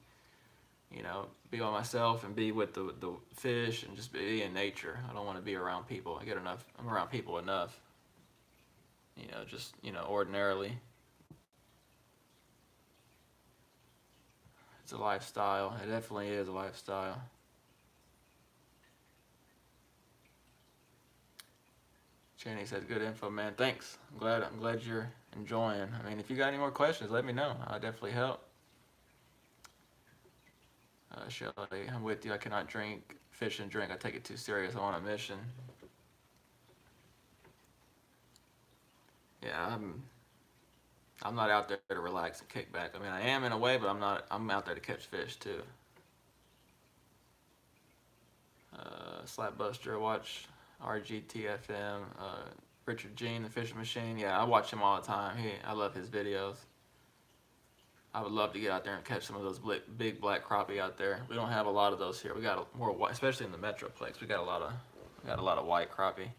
you know, be by myself and be with the fish and just be in nature. I don't want to be around people. I get enough. I'm around people enough. You know, just, you know, ordinarily. It's a lifestyle. It definitely is a lifestyle. Channing says, "Good info, man. Thanks. I'm glad you're enjoying. I mean, if you got any more questions, let me know. I'll definitely help." Shelly, I'm with you. I cannot fish and drink. I take it too serious. I'm on a mission. Yeah, I'm not out there to relax and kick back. I mean, I am in a way, but I'm not. I'm out there to catch fish too. Slapbuster, watch RGTFM. Richard Jean, the fishing machine. Yeah, I watch him all the time. I love his videos. I would love to get out there and catch some of those big black crappie out there. We don't have a lot of those here. We got more white, especially in the Metroplex. We got a lot of white crappie.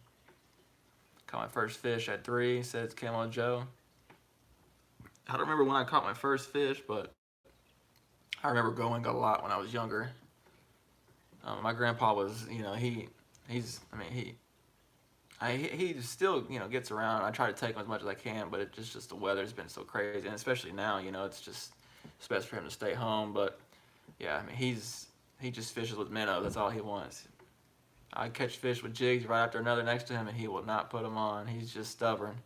Caught my first fish at 3, says Camo Joe. I don't remember when I caught my first fish, but I remember going a lot when I was younger. My grandpa was, you know, he still, you know, gets around. I try to take him as much as I can, but it's just the weather's been so crazy, and especially now, you know, it's best for him to stay home. But yeah, I mean, he just fishes with minnows. That's all he wants. I catch fish with jigs right after another next to him, and he will not put them on. He's just stubborn,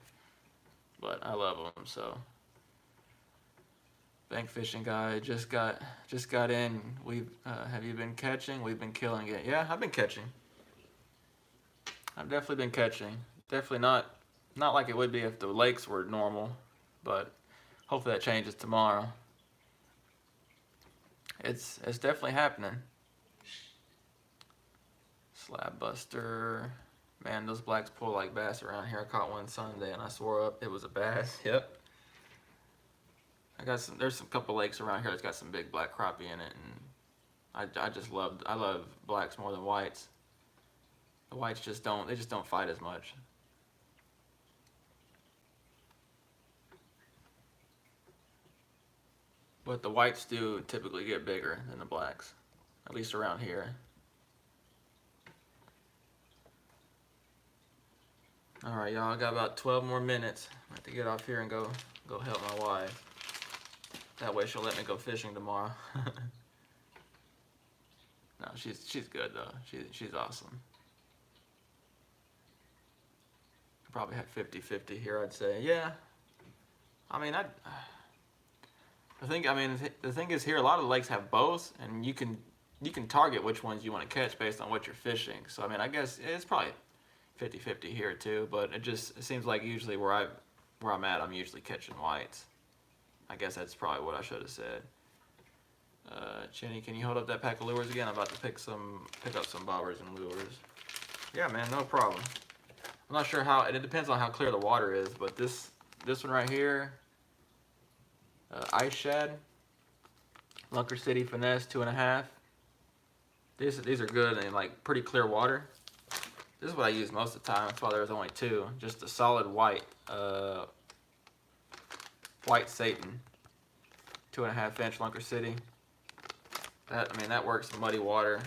but I love him so. Bank fishing guy just got in. Have you been catching? We've been killing it. Yeah, I've been catching. I've definitely been catching. Definitely not like it would be if the lakes were normal, but hopefully that changes tomorrow. It's definitely happening. Slab buster. Man, those blacks pull like bass around here. I caught one Sunday and I swore up it was a bass. Yep. There's some couple lakes around here that's got some big black crappie in it, and I love blacks more than whites. The whites just don't fight as much. But the whites do typically get bigger than the blacks, at least around here. All right, y'all, I got about 12 more minutes. I have to get off here and go help my wife. That way she'll let me go fishing tomorrow. No, she's good though. She's awesome. Probably have 50-50 here, I'd say. Yeah. I mean, the thing is here, a lot of the lakes have both, and you can target which ones you want to catch based on what you're fishing. So I mean, I guess it's probably 50-50 here too, but it seems like usually where I'm at, I'm usually catching whites. I guess that's probably what I should have said. Chinny, can you hold up that pack of lures again? I'm about to pick up some bobbers and lures. Yeah, man, no problem. I'm not sure how, it depends on how clear the water is, but this one right here, Ice Shad, Lunker City Finesse 2.5. These are good and like pretty clear water. This is what I use most of the time. That's why there's only 2. Just a solid white, White Satan, 2.5 inch Lunker City. That works in muddy water.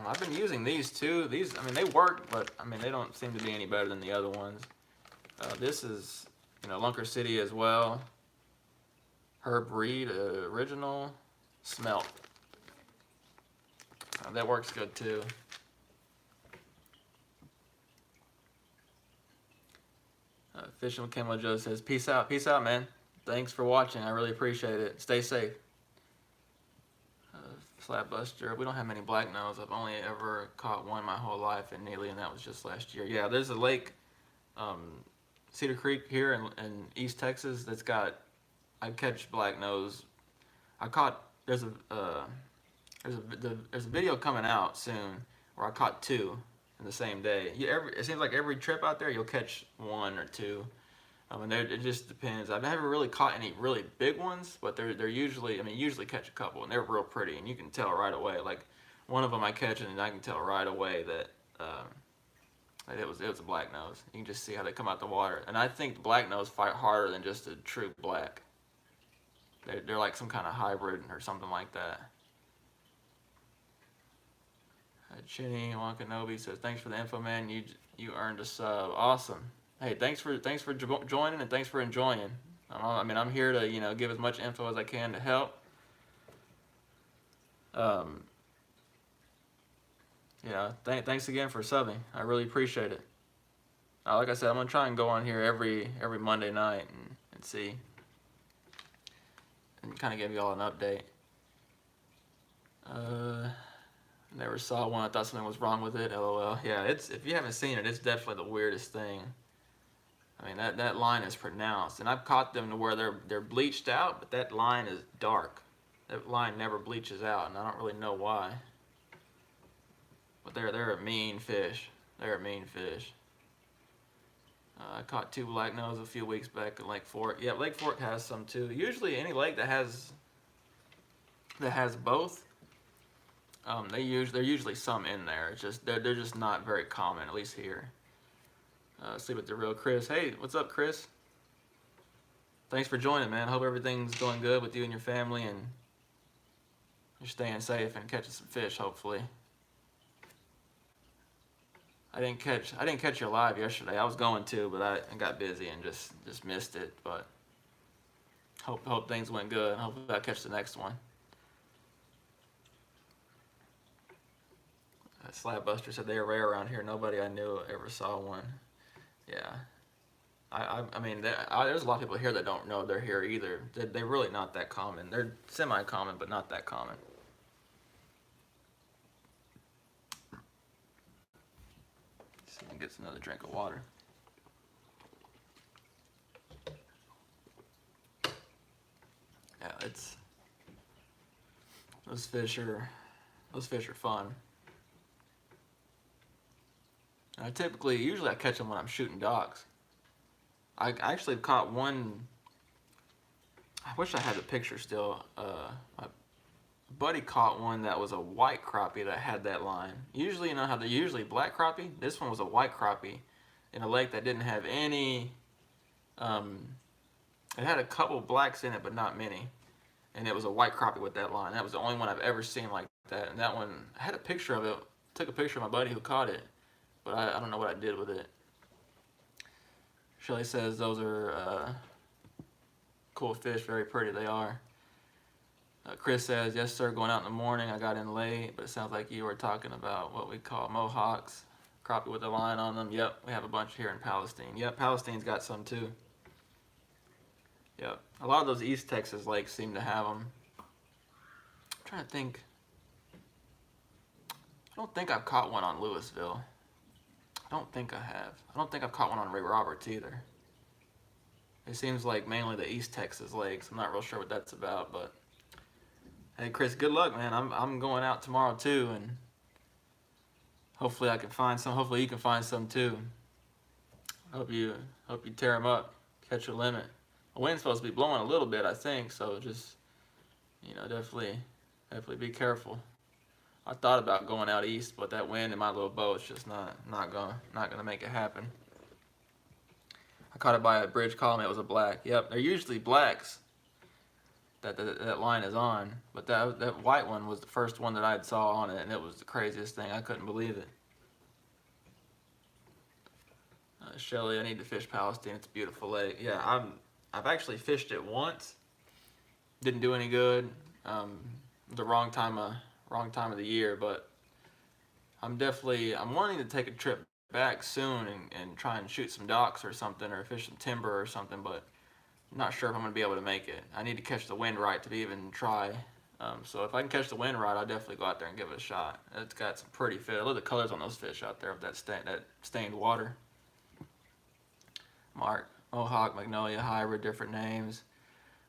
I've been using these too. These, they work, but they don't seem to be any better than the other ones. This is, Lunker City as well. Herb Reed original smelt. That works good too. Fishing with Camo Joe says, peace out, man. Thanks for watching. I really appreciate it. Stay safe. Slapbuster. We don't have many black nose. I've only ever caught one my whole life in Neely, and that was just last year. Yeah, there's a lake, Cedar Creek here in East Texas that's got, I catch black nose. There's a there's a video coming out soon where I caught 2 in the same day. It seems like every trip out there you'll catch 1 or 2. And it just depends. I've never really caught any really big ones, but they're usually, I mean, usually catch a couple, and they're real pretty, and you can tell right away. Like one of them I catch, and I can tell right away that it was a black nose. You can just see how they come out the water, and I think the black nose fight harder than just a true black. They're like some kind of hybrid or something like that. Chinny Wakanobi says, "Thanks for the info, man. You earned a sub. Awesome. Hey, thanks for joining, and thanks for enjoying. I mean, I'm here to give as much info as I can to help. Thanks again for subbing. I really appreciate it. Like I said, I'm gonna try and go on here every Monday night and see and kind of give you all an update. Never saw one. I thought something was wrong with it. LOL. Yeah, if you haven't seen it, it's definitely the weirdest thing. I mean, that line is pronounced, and I've caught them to where they're bleached out, but that line is dark. That line never bleaches out, and I don't really know why. But they're a mean fish. They're a mean fish. I caught 2 black nose a few weeks back at Lake Fork. Yeah, Lake Fork has some too. Usually, any lake that has both, there's usually some in there. It's just they're just not very common, at least here. Sleep with the real Chris. Hey, what's up, Chris? Thanks for joining, man. Hope everything's going good with you and your family, and you're staying safe and catching some fish, hopefully. I didn't catch you live yesterday. I was going to, but I got busy and just missed it. But hope things went good. Hopefully I'll catch the next one. Slabbuster said they are rare around here. Nobody I knew ever saw one. Yeah. I mean, there's a lot of people here that don't know they're here either. They're really not that common. They're semi-common, but not that common. See if he gets another drink of water. Yeah, those fish are fun. And usually I catch them when I'm shooting docks. I actually caught one. I wish I had the picture still. My buddy caught one that was a white crappie that had that line. Usually, you know how they're usually black crappie? This one was a white crappie in a lake that didn't have any. It had a couple blacks in it, but not many. And it was a white crappie with that line. That was the only one I've ever seen like that. And that one, I had a picture of it. Took a picture of my buddy who caught it, but I don't know what I did with it. Shelly says those are cool fish, very pretty they are. Chris says, yes sir, going out in the morning. I got in late, but it sounds like you were talking about what we call mohawks. Crappie with the line on them. Yep, we have a bunch here in Palestine. Yep, Palestine's got some too. Yep, a lot of those East Texas lakes seem to have them. I'm trying to think. I don't think I've caught one on Louisville. I don't think I have. I don't think I've caught one on Ray Roberts either. It seems like mainly the East Texas lakes. I'm not real sure what that's about, but hey, Chris, good luck, man. I'm going out tomorrow too, and hopefully I can find some. Hopefully you can find some too. Hope you tear them up, catch your limit. The wind's supposed to be blowing a little bit, I think, so just definitely be careful. I thought about going out east, but that wind in my little boat's just not gonna make it happen. I caught it by a bridge column. It was a black. Yep, they're usually blacks that line is on, but that white one was the first one that I saw on it, and it was the craziest thing. I couldn't believe it. Shelly, I need to fish Palestine. It's a beautiful lake. Yeah, I've actually fished it once. Didn't do any good. The wrong time of the year, but I'm wanting to take a trip back soon and try and shoot some docks or something, or fish some timber or something, but I'm not sure if I'm going to be able to make it. I need to catch the wind right to even try. So if I can catch the wind right, I'll definitely go out there and give it a shot. It's got some pretty fish. Look at the colors on those fish out there of that stained water. Mark, Mohawk, Magnolia, hybrid, different names.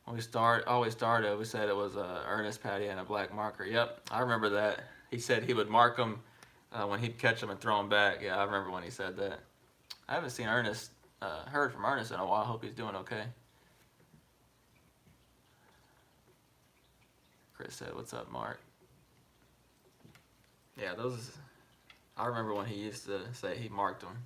When we always started, we said it was a Ernest Patty and a black marker. Yep, I remember that. He said he would mark them when he'd catch them and throw them back. Yeah, I remember when he said that. I haven't seen Ernest, heard from Ernest in a while. I hope he's doing okay. Chris said, "What's up, Mark?" Yeah, those. I remember when he used to say he marked them.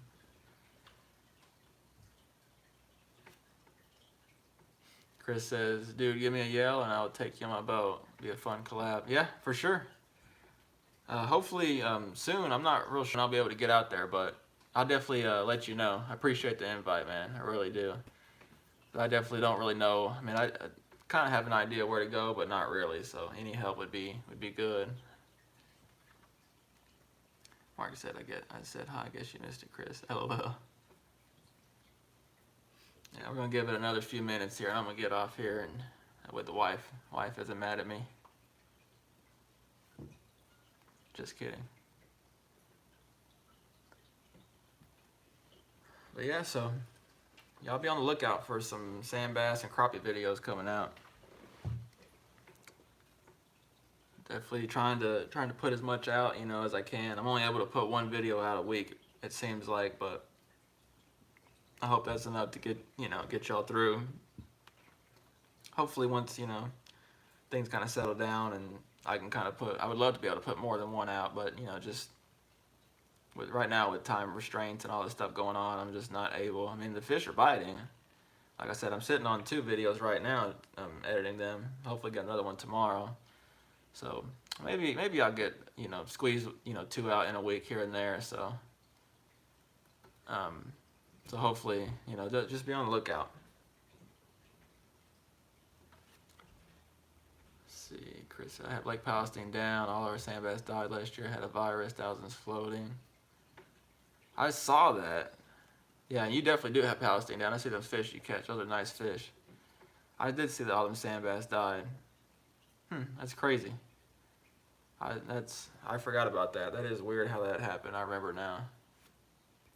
Chris says, "Dude, give me a yell and I'll take you on my boat. Be a fun collab." Yeah, for sure. Hopefully soon. I'm not real sure I'll be able to get out there, but I'll definitely let you know. I appreciate the invite, man. I really do. But I definitely don't really know. I mean, I kind of have an idea where to go, but not really. So any help would be good. Mark said, I said hi. I guess you missed it, Chris. LOL. Yeah, we're gonna give it another few minutes here. I'm gonna get off here and with the wife. Wife isn't mad at me. Just kidding. But yeah, so y'all be on the lookout for some sand bass and crappie videos coming out. Definitely trying to put as much out, as I can. I'm only able to put one video out a week, it seems like, but I hope that's enough to get y'all through. Hopefully once, things kind of settle down and I can I would love to be able to put more than one out, but just right now with time restraints and all this stuff going on, I'm just not able. I mean, the fish are biting. Like I said, I'm sitting on 2 videos right now, editing them. Hopefully get another one tomorrow. So maybe I'll get, squeeze, 2 out in a week here and there. So, so hopefully, just be on the lookout. Let's see, Chris, I have Lake Palestine down. All our sand bass died last year. Had a virus, thousands floating. I saw that. Yeah, you definitely do have Palestine down. I see those fish you catch. Those are nice fish. I did see that all them sand bass died. That's crazy. I forgot about that. That is weird how that happened. I remember now.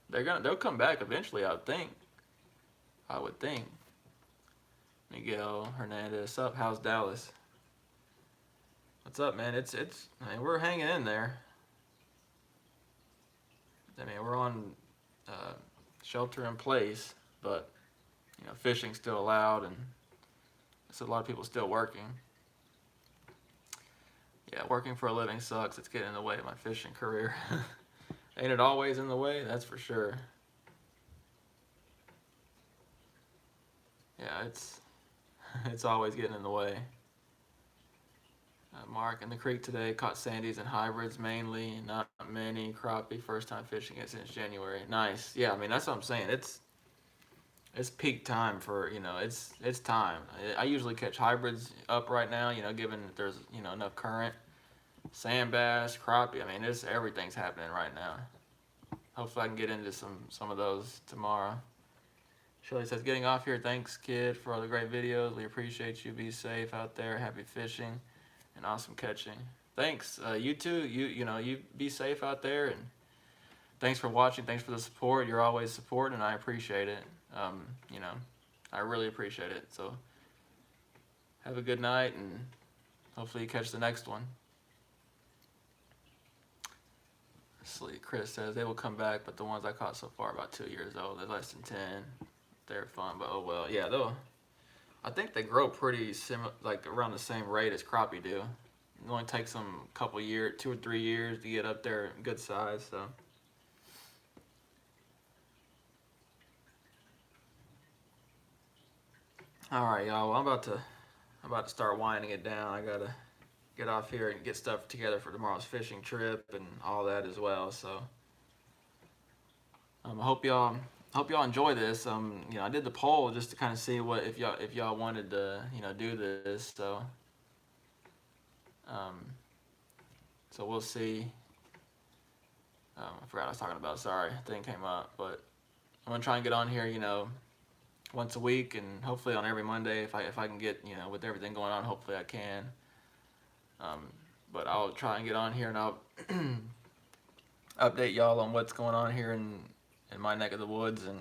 They'll come back eventually, I would think. Miguel Hernandez, up? How's Dallas? What's up, man? I mean, we're hanging in there. I mean, we're on shelter in place, but fishing's still allowed, and so a lot of people still working. Yeah, working for a living sucks. It's getting in the way of my fishing career. Ain't it always in the way? That's for sure. Yeah, it's always getting in the way. Mark in the creek today caught sandies and hybrids mainly, not many crappie. First time fishing it since January. Nice. Yeah, I mean that's what I'm saying. It's peak time for it's time. I usually catch hybrids up right now. Given that there's enough current. Sand bass, crappie. I mean everything's happening right now. Hopefully I can get into some of those tomorrow. Shirley says, getting off here. Thanks, kid, for all the great videos. We appreciate you. Be safe out there. Happy fishing and awesome catching. Thanks. You too. You be safe out there. And thanks for watching. Thanks for the support. You're always supporting, and I appreciate it. I really appreciate it. So have a good night, and hopefully you catch the next one. Chris says, they will come back, but the ones I caught so far about 2 years old. They're less than 10. They're fun, but oh well. Yeah, I think they grow pretty like around the same rate as crappie do. It only takes them a couple years, 2 or 3 years to get up there good size. So. All right, y'all. Well, I'm about to start winding it down. I gotta get off here and get stuff together for tomorrow's fishing trip and all that as well. So I hope y'all enjoy this. I did the poll just to kind of see what if y'all wanted to do this. So so we'll see. I forgot what I was talking about. Sorry, thing came up, but I'm gonna try and get on here, once a week, and hopefully on every Monday if I can get with everything going on. Hopefully I can. But I'll try and get on here and I'll update y'all on what's going on here in my neck of the woods and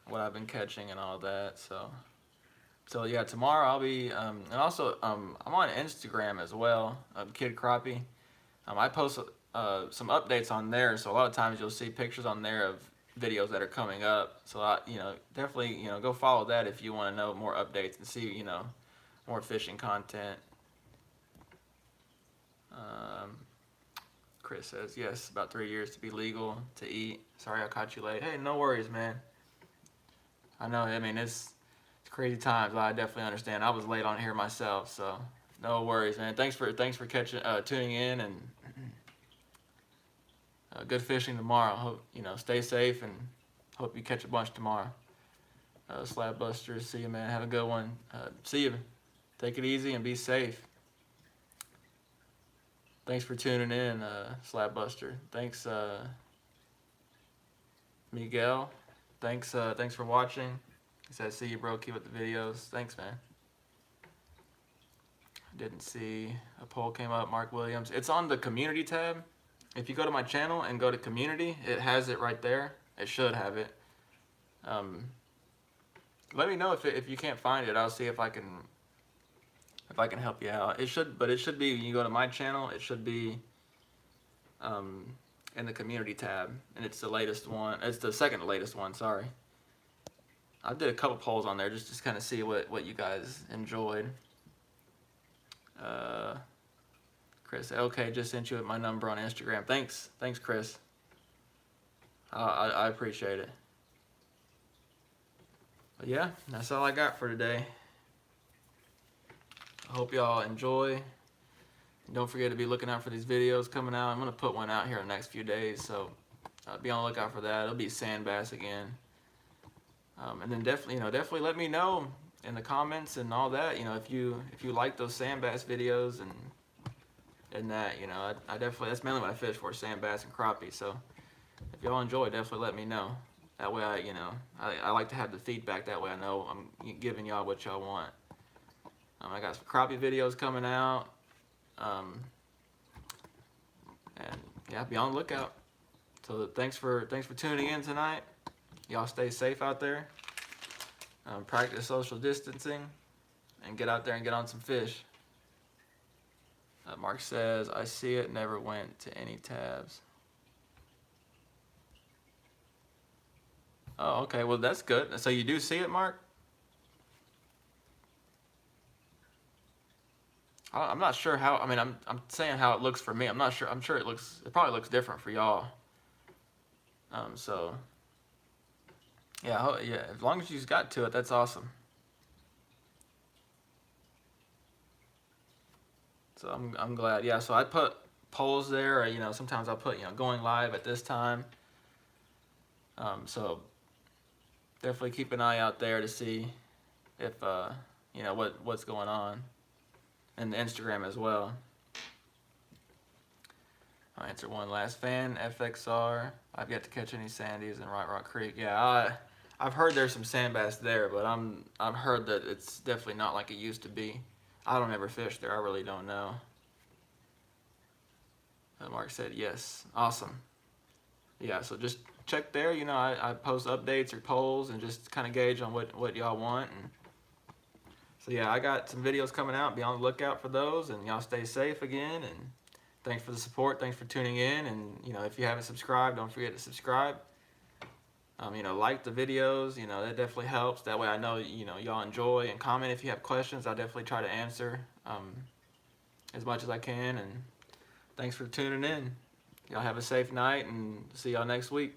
what I've been catching and all that. So So yeah, tomorrow I'll be, and also I'm on Instagram as well, Kid Crappie. I post some updates on there, so a lot of times you'll see pictures on there of videos that are coming up. So definitely go follow that if you want to know more updates and see more fishing content. Chris says yes, about 3 years to be legal to eat. Sorry I caught you late. Hey, no worries, man. I know. I mean it's crazy times. I definitely understand. I was late on here myself, so no worries, man. Thanks for catching tuning in, and good fishing tomorrow. Hope stay safe, and hope you catch a bunch tomorrow. Slab Busters, see you, man. Have a good one. See you. Take it easy and be safe. Thanks for tuning in, Slab Buster. Thanks, Miguel. Thanks for watching. He said, "See you, bro. Keep up the videos." Thanks, man. Didn't see a poll came up. Mark Williams. It's on the community tab. If you go to my channel and go to community, it has it right there. It should have it. Let me know if you can't find it. I'll see if I can help you out. It should be. When you go to my channel, it should be in the community tab, and it's the latest one. It's the second latest one. Sorry. I did a couple polls on there just to kind of see what you guys enjoyed. Chris, okay, just sent you my number on Instagram. Thanks, Chris. I appreciate it. But yeah, that's all I got for today. I hope y'all enjoy. Don't forget to be looking out for these videos coming out. I'm gonna put one out here in the next few days, so be on the lookout for that. It'll be sand bass again. And then definitely let me know in the comments and all that. If you like those sand bass videos and that, I definitely, that's mainly what I fish for, sand bass and crappie. So if y'all enjoy, definitely let me know. That way I like to have the feedback. That way I know I'm giving y'all what y'all want. I got some crappie videos coming out. And yeah, be on the lookout. So thanks for tuning in tonight. Y'all stay safe out there. Practice social distancing, and get out there and get on some fish. Mark says, I see it, never went to any tabs. Oh, okay, well that's good. So you do see it, Mark? I'm not sure how, I'm saying how it looks for me. I'm not sure, I'm sure it probably looks different for y'all. So yeah, as long as you got to it, that's awesome. So I'm glad. Yeah, so I put polls there, or, sometimes I'll put, going live at this time. So definitely keep an eye out there to see if, what's going on. And the Instagram as well. I'll answer one last. Fan FXR. I've yet to catch any sandies in Right Rock Creek. Yeah, I've heard there's some sand bass there, but I've heard that it's definitely not like it used to be. I don't ever fish there. I really don't know. Mark said yes. Awesome. Yeah, so just check there. I post updates or polls and just kind of gauge on what y'all want. And so yeah, I got some videos coming out. Be on the lookout for those, and y'all stay safe again. And thanks for the support. Thanks for tuning in. And if you haven't subscribed, don't forget to subscribe. Like the videos. That definitely helps. That way I know y'all enjoy, and comment if you have questions. I'll definitely try to answer as much as I can. And thanks for tuning in. Y'all have a safe night, and see y'all next week.